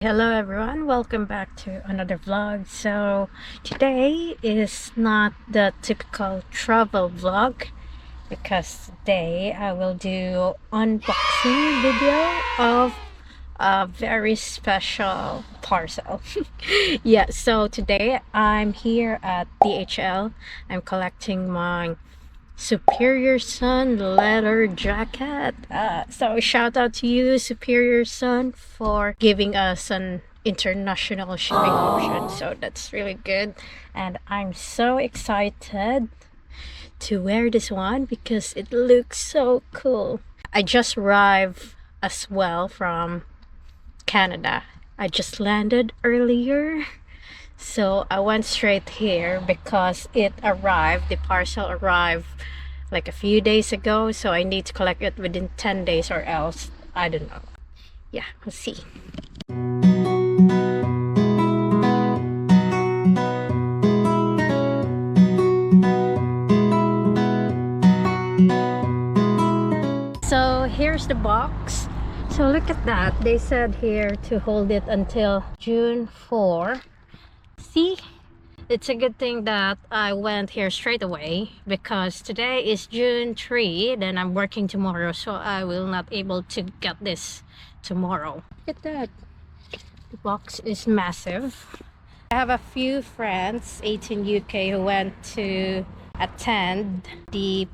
Hello everyone, welcome back to another vlog. So today is not the typical travel vlog because today I will do unboxing video of a very special parcel. Yeah, so today I'm here at DHL. I'm collecting my superiorson leather jacket. So shout out to you, superiorson, for giving us an international shipping option. So that's really good, and I'm so excited to wear this one because it looks so cool. I just arrived as well from Canada. I just landed earlier, so I went straight here because the parcel arrived like a few days ago, so I need to collect it within 10 days or else I don't know. Yeah, we'll see. So here's the box. So look at that. They said here to hold it until June 4. See, it's a good thing that I went here straight away because today is June 3, then I'm working tomorrow, so I will not able to get this tomorrow. Look at that. The box is massive. I have a few friends, Atin UK, who went to attend the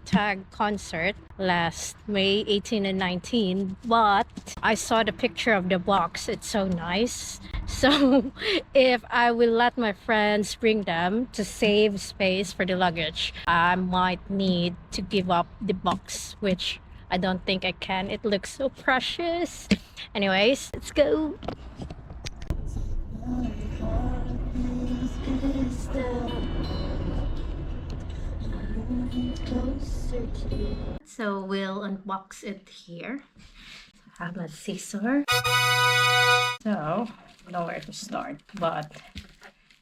Tag concert last May 18 and 19, but I saw the picture of the box. It's so nice. So if I will let my friends bring them to save space for the luggage, I might need to give up the box, which I don't think I can. It looks so precious. Anyways, let's go. So we'll unbox it here. I have my scissor. So I don't know where to start, but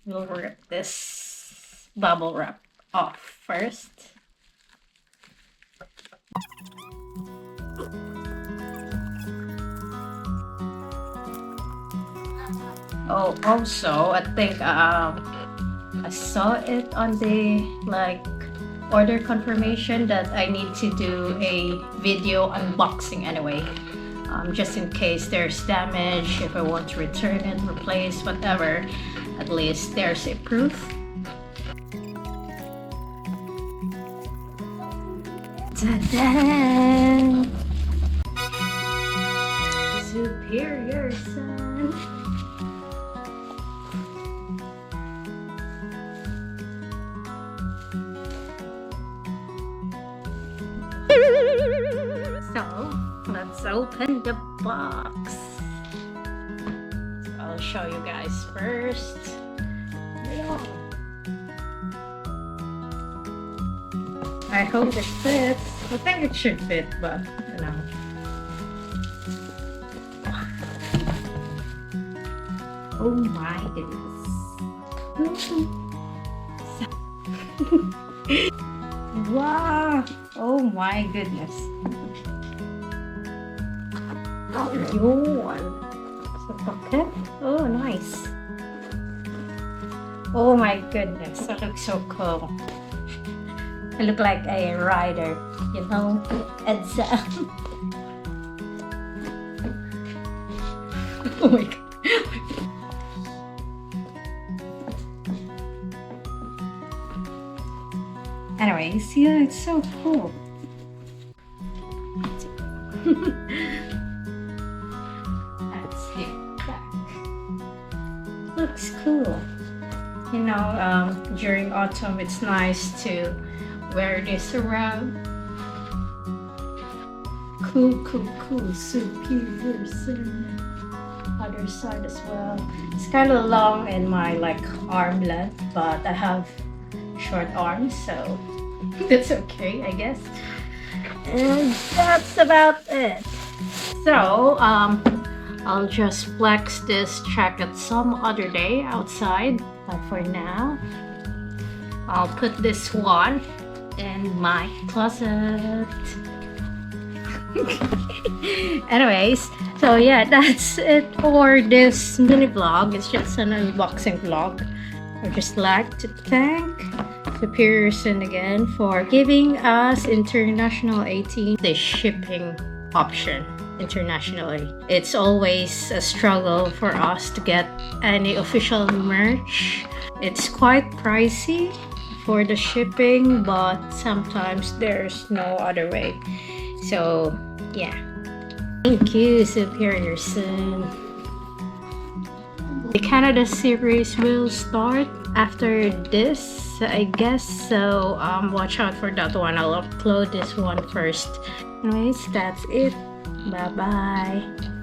we'll rip this bubble wrap off first. Oh, also I think I saw it on the order confirmation that I need to do a video unboxing anyway, just in case there's damage, if I want to return it, replace, whatever, at least there's a proof. Ta-da! Superiorson. So let's open the box. So I'll show you guys first. Yeah. I hope it fits. I think it should fit, but you know. Oh my goodness. Wow! Oh my goodness. Oh, yun. So, pocket. Oh, nice. Oh my goodness. That looks so cool. I look like a rider, you know? Edsa. Oh my god. Anyways, yeah, it's so cool. Let's see back. Looks cool. You know, during autumn, it's nice to wear this around. Cool, cool, cool. Superiorson. Other side as well. It's kind of long in my arm length, but I have short arms, so that's okay, I guess. And that's about it. So I'll just flex this jacket some other day outside, but for now I'll put this one in my closet. Anyways, So yeah, that's it for this mini vlog. It's just an unboxing vlog. I'd just like to thank Superiorson again for giving us international Atin the shipping option internationally. It's always a struggle for us to get any official merch. It's quite pricey for the shipping, but sometimes there's no other way. So yeah, thank you, Superiorson. The Canada series will start after this, I guess, so watch out for that one. I'll upload this one first. Anyways, that's it. Bye bye.